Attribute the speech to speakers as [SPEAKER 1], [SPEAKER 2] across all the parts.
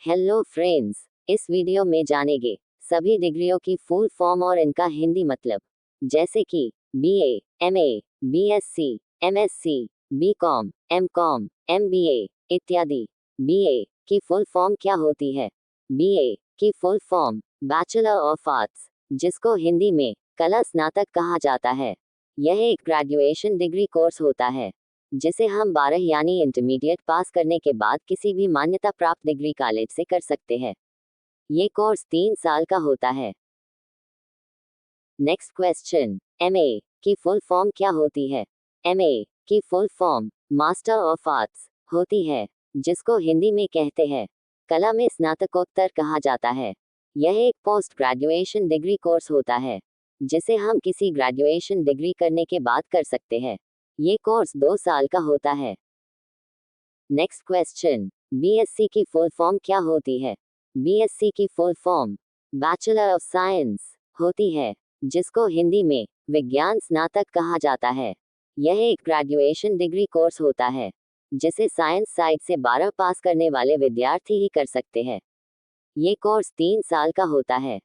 [SPEAKER 1] Hello friends, इस video में जानेंगे सभी डिग्रियों की फुल फॉर्म और इनका हिंदी मतलब, जैसे कि BA, MA, BSc, MSc, BCom, MCom, MBA इत्यादि। बीए की फुल फॉर्म क्या होती है? बीए की full form bachelor of arts, जिसको हिंदी में कला स्नातक कहा जाता है। यह एक ग्रेजुएशन डिग्री कोर्स होता है जिसे हम 12 यानी इंटरमीडिएट पास करने के बाद किसी भी मान्यता प्राप्त डिग्री कॉलेज से कर सकते हैं। ये कोर्स 3 साल का होता है। नेक्स्ट क्वेश्चन, एमए की फुल फॉर्म क्या होती है? एमए की full form master of arts होती है, जिसको हिंदी में कहते हैं कला में स्नातकोत्तर कहा जाता है। यह एक पोस्ट ग्रेजुएशन डिग्री कोर्स होता है जिसे हम किसी ग्रेजुएशन डिग्री करने के बाद कर सकते हैं। ये कोर्स 2 साल का होता है। नेक्स्ट क्वेश्चन, बीएससी की फुल फॉर्म क्या होती है? बीएससी की full form bachelor of science होती है, जिसको हिंदी में विज्ञान स्नातक कहा जाता है। यह एक ग्रेजुएशन डिग्री कोर्स होता है जिसे साइंस साइड से 12 पास करने वाले विद्यार्थी ही कर सकते हैं। ये कोर्स 3 साल का होता है।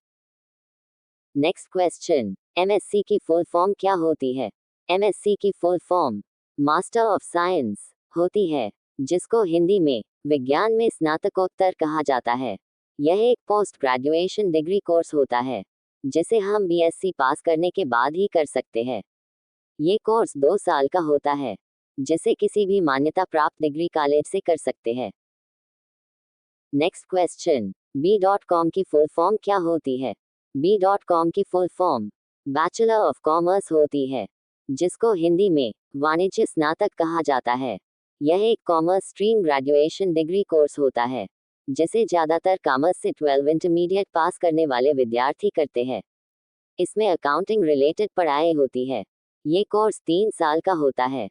[SPEAKER 1] नेक्स्ट क्वेश्चन, एमएससी की फुल फॉर्म क्या होती है? एमएससी की full form master of science होती है, जिसको हिंदी में विज्ञान में स्नातकोत्तर कहा जाता है। यह एक पोस्ट ग्रेजुएशन डिग्री कोर्स होता है जिसे हम बीएससी पास करने के बाद ही कर सकते हैं। ये कोर्स 2 साल का होता है जिसे किसी भी मान्यता प्राप्त डिग्री कॉलेज से कर सकते हैं। नेक्स्ट क्वेश्चन, बी.कॉम की फुल फॉर्म क्या होती है? बी.कॉम की full form bachelor of commerce होती है, जिसको हिंदी में वाणिज्य स्नातक कहा जाता है। यह एक commerce stream graduation degree course होता है जिसे ज़्यादातर कॉमर्स से 12 इंटरमीडिएट पास करने वाले विद्यार्थी करते हैं। इसमें अकाउंटिंग रिलेटेड पढ़ाई होती है। ये कोर्स 3 साल का होता है।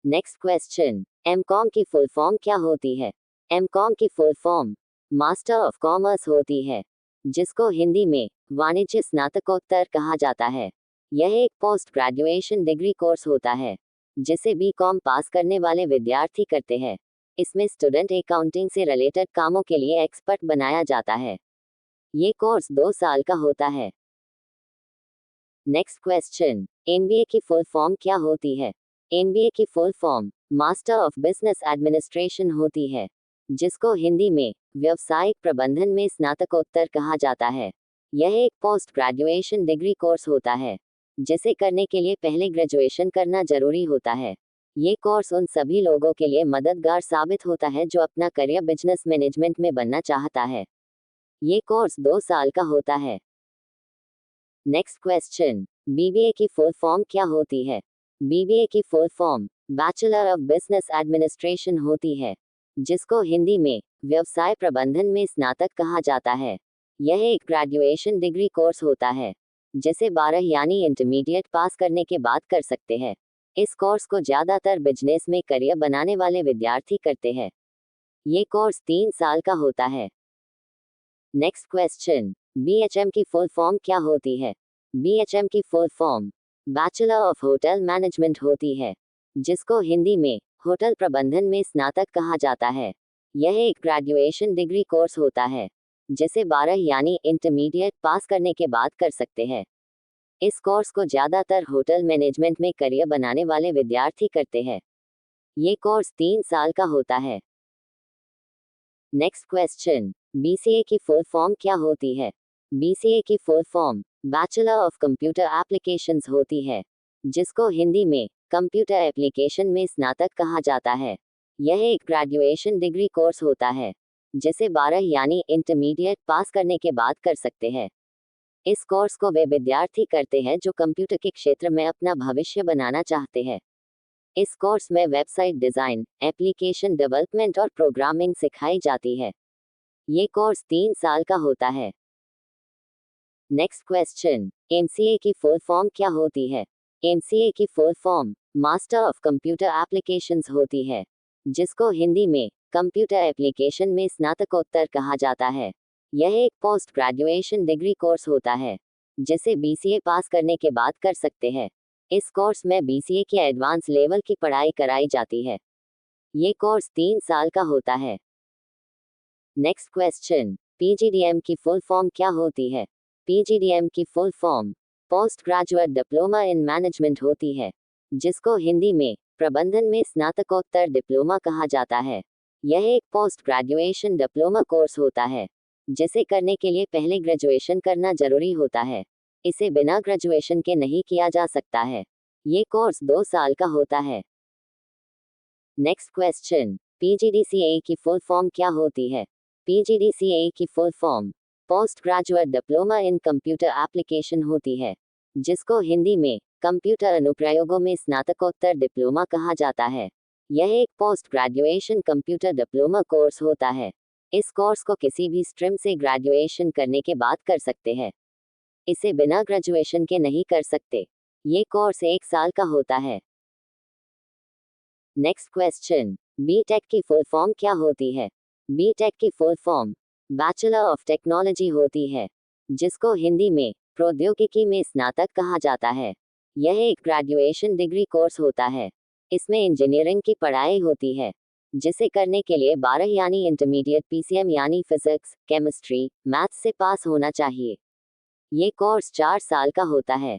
[SPEAKER 1] नेक्स्ट क्वेश्चन, एमकॉम की फुल फॉर्म क्या होती है? एमकॉम की full form master of commerce होती है, जिसको हिंदी में वाणिज्य स्नातकोत्तर कहा जाता है। यह एक पोस्ट ग्रेजुएशन डिग्री कोर्स होता है जिसे बीकॉम पास करने वाले विद्यार्थी करते हैं। इसमें स्टूडेंट अकाउंटिंग से रिलेटेड कामों के लिए एक्सपर्ट बनाया जाता है। ये कोर्स 2 साल का होता है। नेक्स्ट क्वेश्चन, एमबीए की फुल फॉर्म क्या होती है? एमबीए की full form master of business administration होती है, जिसको हिंदी में व्यवसायिक प्रबंधन में स्नातकोत्तर कहा जाता है। यह एक पोस्ट ग्रेजुएशन डिग्री कोर्स होता है जिसे करने के लिए पहले ग्रेजुएशन करना जरूरी होता है। ये कोर्स उन सभी लोगों के लिए मददगार साबित होता है जो अपना करियर बिजनेस मैनेजमेंट में बनना चाहता है। ये कोर्स 2 साल का होता है। नेक्स्ट क्वेश्चन, बीबीए की फुल फॉर्म क्या होती है? बीबीए की full form bachelor of business administration होती है, जिसको हिंदी में व्यवसाय प्रबंधन में स्नातक कहा जाता है। यह एक ग्रेजुएशन डिग्री कोर्स होता है जिसे 12 यानी इंटरमीडिएट पास करने के बाद कर सकते हैं। इस कोर्स को ज़्यादातर बिजनेस में करियर बनाने वाले विद्यार्थी करते हैं। ये कोर्स 3 साल का होता है। नेक्स्ट क्वेश्चन, बीएचएम की फुल फॉर्म क्या होती है? बीएचएम की full form bachelor of hotel management होती है, जिसको हिंदी में होटल प्रबंधन में स्नातक कहा जाता है। यह एक ग्रेजुएशन डिग्री कोर्स होता है जिसे 12 यानी इंटरमीडिएट पास करने के बाद कर सकते हैं। इस कोर्स को ज़्यादातर होटल मैनेजमेंट में करियर बनाने वाले विद्यार्थी करते हैं। ये कोर्स 3 साल का होता है। नेक्स्ट क्वेश्चन, बीसीए की फुल फॉर्म क्या होती है? बीसीए की full form bachelor of computer applications होती है, जिसको हिंदी में कंप्यूटर एप्लीकेशन में स्नातक कहा जाता है। यह एक ग्रेजुएशन डिग्री कोर्स होता है जिसे 12 यानी इंटरमीडिएट पास करने के बाद कर सकते हैं। इस कोर्स को वे विद्यार्थी करते हैं जो कंप्यूटर के क्षेत्र में अपना भविष्य बनाना चाहते हैं। इस कोर्स में वेबसाइट डिज़ाइन, एप्लीकेशन डेवलपमेंट और प्रोग्रामिंग सिखाई जाती है। ये कोर्स 3 साल का होता है। नेक्स्ट क्वेश्चन, एमसीए की फुल फॉर्म क्या होती है? एमसीए की full form master of computer applications होती है, जिसको हिंदी में कंप्यूटर एप्लीकेशन में स्नातकोत्तर कहा जाता है। यह एक पोस्ट ग्रेजुएशन डिग्री कोर्स होता है जिसे बीसीए पास करने के बाद कर सकते हैं। इस कोर्स में बीसीए के एडवांस लेवल की पढ़ाई कराई जाती है। ये कोर्स 3 साल का होता है। नेक्स्ट क्वेश्चन, पीजीडीएम की फुल फॉर्म क्या होती है? पीजीडीएम की full form post graduate diploma in management होती है, जिसको हिंदी में प्रबंधन में स्नातकोत्तर डिप्लोमा कहा जाता है। यह एक पोस्ट ग्रेजुएशन डिप्लोमा कोर्स होता है, जिसे करने के लिए पहले ग्रेजुएशन करना जरूरी होता है। इसे बिना ग्रेजुएशन के नहीं किया जा सकता है। ये कोर्स 2 साल का होता है। नेक्स्ट क्वेश्चन, पीजीडीसीए की फुल फॉर्म क्या होती है? पीजीडीसीए की full form post graduate diploma in computer application होती है, जिसको हिंदी में कंप्यूटर अनुप्रयोगों में स्नातकोत्तर डिप्लोमा कहा जाता है। यह एक post graduation computer diploma course होता है। इस कोर्स को किसी भी स्ट्रीम से ग्रेजुएशन करने के बाद कर सकते हैं। इसे बिना ग्रेजुएशन के नहीं कर सकते। ये कोर्स 1 साल का होता है। नेक्स्ट क्वेश्चन, बीटेक की फुल फॉर्म क्या होती है? बीटेक की full form bachelor of technology होती है, जिसको हिंदी में प्रौद्योगिकी में स्नातक कहा जाता है। यह एक ग्रेजुएशन डिग्री कोर्स होता है। इसमें इंजीनियरिंग की पढ़ाई होती है, जिसे करने के लिए 12 यानी इंटरमीडिएट पीसीएम यानी फिजिक्स, केमिस्ट्री, मैथ्स से पास होना चाहिए। ये कोर्स 4 साल का होता है।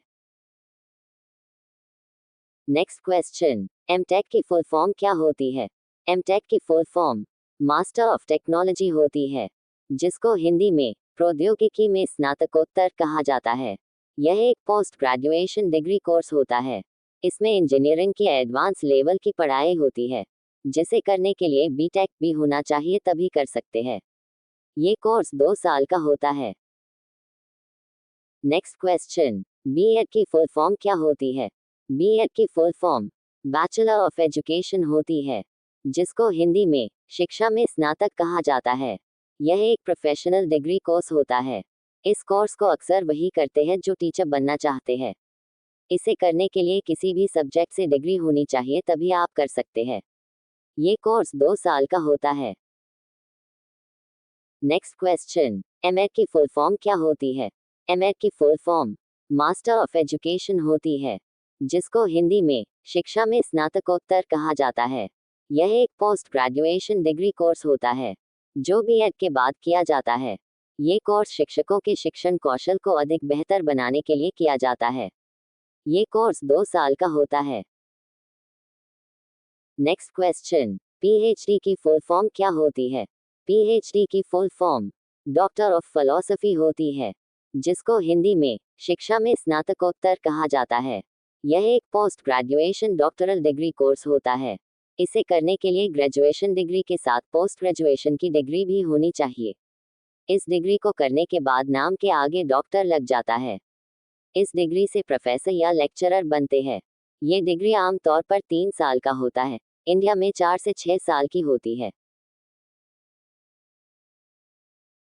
[SPEAKER 1] नेक्स्ट क्वेश्चन, एमटेक की फुल फॉर्म क्या होती है? एमटेक की full form master of technology होती है, जिसको हिंदी में प्रौद्योगिकी में स्नातकोत्तर कहा जाता है। यह एक पोस्ट ग्रेजुएशन डिग्री कोर्स होता है। इसमें इंजीनियरिंग की एडवांस लेवल की पढ़ाई होती है, जिसे करने के लिए बीटेक भी होना चाहिए तभी कर सकते हैं। ये कोर्स 2 साल का होता है। नेक्स्ट क्वेश्चन, बीएड की फुल फॉर्म क्या होती है? बीएड की full form bachelor of education होती है, जिसको हिंदी में शिक्षा में स्नातक कहा जाता है। यह एक प्रोफेशनल डिग्री कोर्स होता है। इस कोर्स को अक्सर वही करते हैं जो टीचर बनना चाहते हैं। इसे करने के लिए किसी भी सब्जेक्ट से डिग्री होनी चाहिए तभी आप कर सकते हैं। ये कोर्स 2 साल का होता है। नेक्स्ट क्वेश्चन, एमएड की फुल फॉर्म क्या होती है? एमएड की full form master of education होती है, जिसको हिंदी में शिक्षा में स्नातकोत्तर कहा जाता है। यह एक पोस्ट ग्रेजुएशन डिग्री कोर्स होता है, जो बीएड के बाद किया जाता है। ये कोर्स शिक्षकों के शिक्षण कौशल को अधिक बेहतर बनाने के लिए किया जाता है। ये कोर्स 2 साल का होता है। नेक्स्ट क्वेश्चन, पीएचडी की फुल फॉर्म क्या होती है? पीएचडी की full form doctor of philosophy होती है, जिसको हिंदी में शिक्षा में स्नातकोत्तर कहा जाता है। यह एक post graduation doctoral degree course होता है। इसे करने के लिए ग्रेजुएशन डिग्री के साथ पोस्ट ग्रेजुएशन की डिग्री भी होनी चाहिए। इस डिग्री को करने के बाद नाम के आगे डॉक्टर लग जाता है। इस डिग्री से प्रोफेसर या लेक्चरर बनते हैं। ये डिग्री आमतौर पर 3 साल का होता है। इंडिया में 4 से 6 साल की होती है।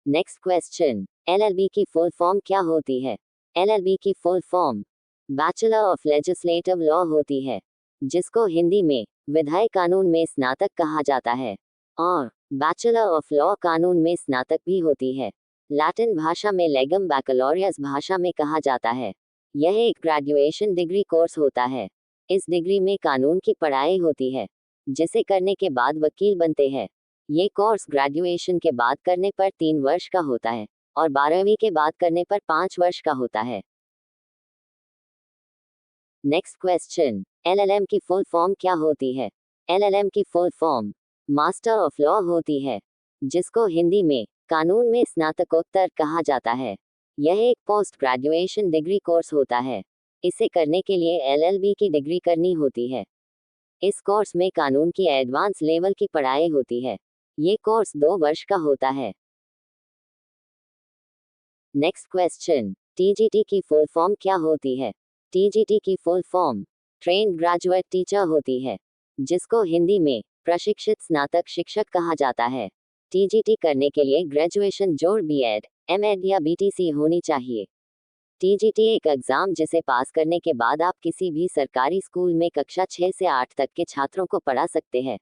[SPEAKER 1] नेक्स्ट क्वेश्चन, एलएलबी की फुल फॉर्म क्या होती है? एलएलबी की full form bachelor of legislative law होती है, जिसको हिंदी में विधायी कानून में स्नातक कहा जाता है, और बैचलर ऑफ लॉ कानून में स्नातक भी होती है। लैटिन भाषा में लेगम बैकलॉरियस भाषा में कहा जाता है। यह एक ग्रेजुएशन डिग्री कोर्स होता है। इस डिग्री में कानून की पढ़ाई होती है, जिसे करने के बाद वकील बनते हैं। ये कोर्स ग्रेजुएशन के बाद करने पर 3 वर्ष का होता है और 12वीं के बाद करने पर 5 वर्ष का होता है। नेक्स्ट क्वेश्चन, एलएलएम की फुल फॉर्म क्या होती है? एलएलएम की full form master of law होती है, जिसको हिंदी में कानून में स्नातकोत्तर कहा जाता है। यह एक पोस्ट ग्रेजुएशन डिग्री कोर्स होता है। इसे करने के लिए एलएलबी की डिग्री करनी होती है। इस कोर्स में कानून की एडवांस लेवल की पढ़ाई होती है। ये कोर्स 2 वर्ष का होता है। नेक्स्ट क्वेश्चन, टीजीटी की फुल फॉर्म क्या होती है? टीजीटी की full form trained graduate teacher होती है, जिसको हिंदी में प्रशिक्षित स्नातक शिक्षक कहा जाता है। टीजीटी करने के लिए ग्रेजुएशन जोड़ बीएड, एमएड या बीटीसी होनी चाहिए। टीजीटी एक एग्जाम जिसे पास करने के बाद आप किसी भी सरकारी स्कूल में कक्षा 6 से 8 तक के छात्रों को पढ़ा सकते हैं।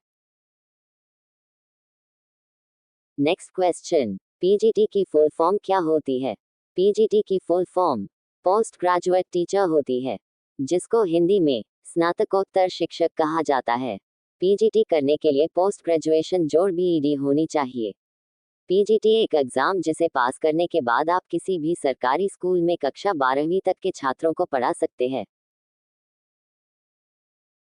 [SPEAKER 1] नेक्स्ट क्वेश्चन, पीजीटी की फुल फॉर्म क्या होती है? पीजीटी की full form post graduate teacher होती है, जिसको हिंदी में स्नातकोत्तर शिक्षक कहा जाता है। पीजीटी करने के लिए पोस्ट ग्रेजुएशन जोड़ बीईडी होनी चाहिए। पीजीटी एक एग्जाम जिसे पास करने के बाद आप किसी भी सरकारी स्कूल में कक्षा 12वीं तक के छात्रों को पढ़ा सकते हैं।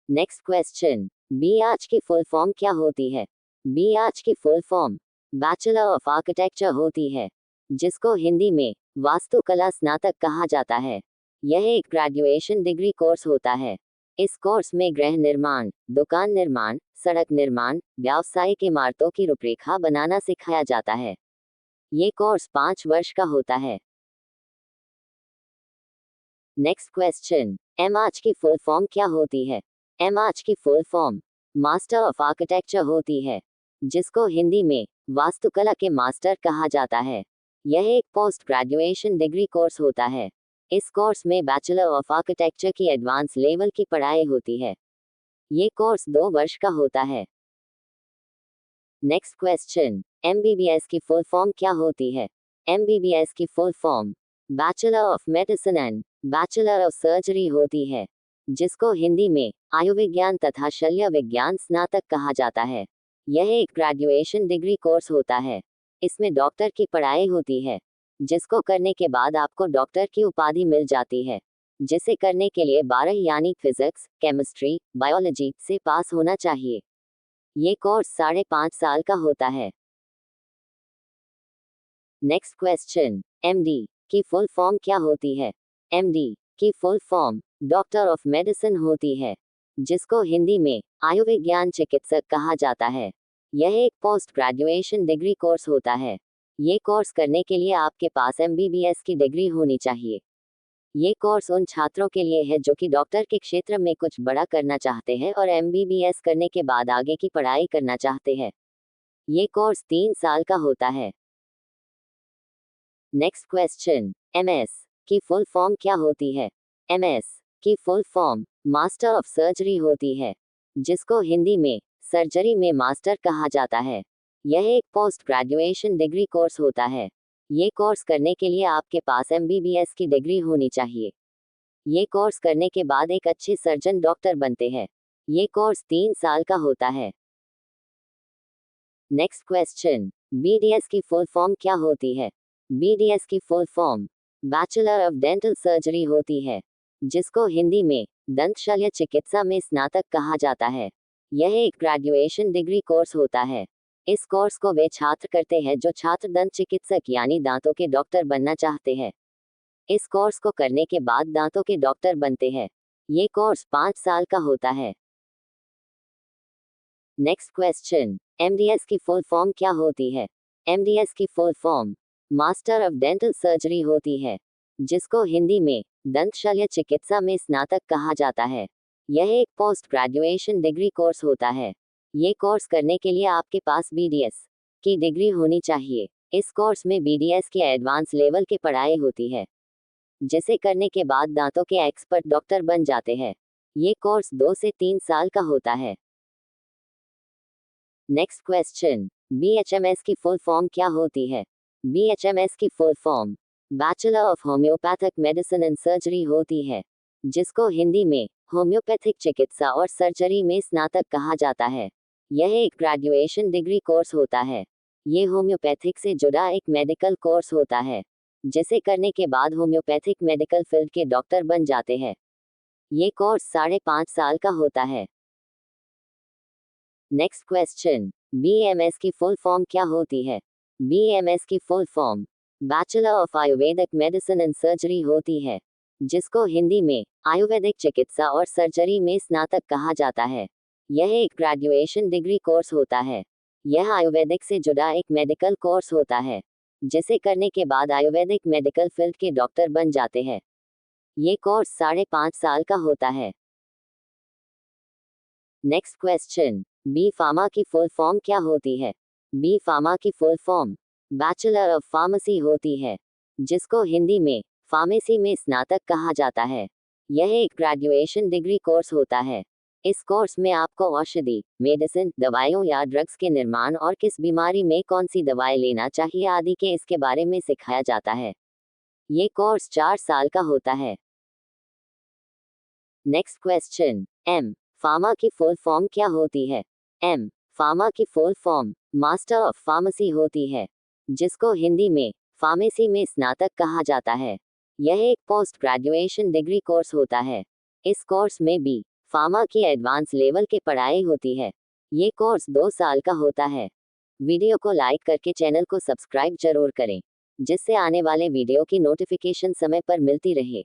[SPEAKER 1] नेक्स्ट क्वेश्चन, बीआर्च की फुल फॉर्म क्या होती है? बीआर्च की full form bachelor of architecture होती है, जिसको हिंदी में वास्तुकला स्नातक कहा जाता है। यह एक ग्रेजुएशन डिग्री कोर्स होता है। इस कोर्स में गृह निर्माण, दुकान निर्माण, सड़क निर्माण, व्यावसायिक इमारतों की रूपरेखा बनाना सिखाया जाता है। ये कोर्स 5 वर्ष का होता है। नेक्स्ट क्वेश्चन, एमआर्च की फुल फॉर्म क्या होती है? एमआर्च की full form master of architecture होती है, जिसको हिंदी में वास्तुकला के मास्टर कहा जाता है। यह एक पोस्ट ग्रेजुएशन डिग्री कोर्स होता है। इस कोर्स में बैचलर ऑफ आर्किटेक्चर की एडवांस लेवल की पढ़ाई होती है। ये कोर्स 2 वर्ष का होता है। नेक्स्ट क्वेश्चन, एमबीबीएस की फुल फॉर्म क्या होती है? एमबीबीएस की full form bachelor of medicine and bachelor of surgery होती है, जिसको हिंदी में आयुर्विज्ञान तथा शल्य विज्ञान स्नातक कहा जाता है। यह एक ग्रेजुएशन डिग्री कोर्स होता है। इसमें डॉक्टर की पढ़ाई होती है, जिसको करने के बाद आपको डॉक्टर की उपाधि मिल जाती है, जिसे करने के लिए 12 यानी फिजिक्स, केमिस्ट्री, बायोलॉजी से पास होना चाहिए। ये कोर्स 5.5 साल का होता है। नेक्स्ट क्वेश्चन, एमडी की फुल फॉर्म क्या होती है? एमडी की full form doctor of medicine होती है, जिसको हिंदी में आयुर्विज्ञान चिकित्सक कहा जाता है। यह एक पोस्ट ग्रेजुएशन डिग्री कोर्स होता है। ये कोर्स करने के लिए आपके पास एमबीबीएस की डिग्री होनी चाहिए। ये कोर्स उन छात्रों के लिए है जो कि डॉक्टर के क्षेत्र में कुछ बड़ा करना चाहते हैं और एमबीबीएस करने के बाद आगे की पढ़ाई करना चाहते हैं। ये कोर्स 3 साल का होता है। नेक्स्ट क्वेश्चन, एमएस की फुल फॉर्म क्या होती है? एमएस की full form master of surgery होती है, जिसको हिंदी में सर्जरी में मास्टर कहा जाता है। यह एक पोस्ट ग्रेजुएशन डिग्री कोर्स होता है। ये कोर्स करने के लिए आपके पास एमबीबीएस की डिग्री होनी चाहिए। ये कोर्स करने के बाद एक अच्छे सर्जन डॉक्टर बनते हैं। ये कोर्स 3 साल का होता है। नेक्स्ट क्वेश्चन, बीडीएस की फुल फॉर्म क्या होती है? बीडीएस की full form bachelor of dental surgery होती है, जिसको हिंदी में दंत शल्य चिकित्सा में स्नातक कहा जाता है। यह एक ग्रेजुएशन डिग्री कोर्स होता है। इस कोर्स को वे छात्र करते हैं जो छात्र दंत चिकित्सक यानी दांतों के डॉक्टर बनना चाहते हैं। इस कोर्स को करने के बाद दांतों के डॉक्टर बनते हैं। ये कोर्स 5 साल का होता है। नेक्स्ट क्वेश्चन, एमडीएस की फुल फॉर्म क्या होती है? एमडीएस की full form master of dental surgery होती है, जिसको हिंदी में दंत शल्य चिकित्सा में स्नातक कहा जाता है। यह एक पोस्ट ग्रेजुएशन डिग्री कोर्स होता है। ये कोर्स करने के लिए आपके पास बीडीएस की डिग्री होनी चाहिए। इस कोर्स में बीडीएस की एडवांस लेवल की पढ़ाई होती है, जिसे करने के बाद दांतों के एक्सपर्ट डॉक्टर बन जाते हैं। ये कोर्स 2 से 3 साल का होता है। नेक्स्ट क्वेश्चन, बीएचएमएस की फुल फॉर्म क्या होती है? बीएचएमएस की full form bachelor of homeopathic medicine and surgery होती है, जिसको हिंदी में होम्योपैथिक चिकित्सा और सर्जरी में स्नातक कहा जाता है। यह एक ग्रेजुएशन डिग्री कोर्स होता है। ये होम्योपैथिक से जुड़ा एक मेडिकल कोर्स होता है, जिसे करने के बाद होम्योपैथिक मेडिकल फील्ड के डॉक्टर बन जाते हैं। ये कोर्स 5.5 साल का होता है। नेक्स्ट क्वेश्चन, बीएमएस की फुल फॉर्म क्या होती है? बीएमएस की full form bachelor of Ayurvedic medicine and surgery होती है, जिसको हिंदी में आयुर्वेदिक चिकित्सा और सर्जरी में स्नातक कहा जाता है। यह एक ग्रेजुएशन डिग्री कोर्स होता है। यह आयुर्वेदिक से जुड़ा एक मेडिकल कोर्स होता है, जिसे करने के बाद आयुर्वेदिक मेडिकल फील्ड के डॉक्टर बन जाते हैं। ये कोर्स 5.5 साल का होता है। नेक्स्ट क्वेश्चन, बी फार्मा की फुल फॉर्म क्या होती है? बी फार्मा की full form bachelor of pharmacy होती है, जिसको हिंदी में फार्मेसी में स्नातक कहा जाता है। यह एक ग्रेजुएशन डिग्री कोर्स होता है। इस कोर्स में आपको औषधि, मेडिसिन, दवाइयों या ड्रग्स के निर्माण और किस बीमारी में कौन सी दवाएं लेना चाहिए आदि के इसके बारे में सिखाया जाता है। ये कोर्स 4 साल का होता है। नेक्स्ट क्वेश्चन, एम फार्मा की फुल फॉर्म क्या होती है? एम फार्मा की full form master of pharmacy होती है, जिसको हिंदी में फार्मेसी में स्नातक कहा जाता है। यह एक पोस्ट ग्रेजुएशन डिग्री कोर्स होता है। इस कोर्स में बी फार्मा की एडवांस लेवल की पढ़ाई होती है। ये कोर्स 2 साल का होता है। वीडियो को लाइक करके चैनल को सब्सक्राइब जरूर करें, जिससे आने वाले वीडियो की नोटिफिकेशन समय पर मिलती रहे।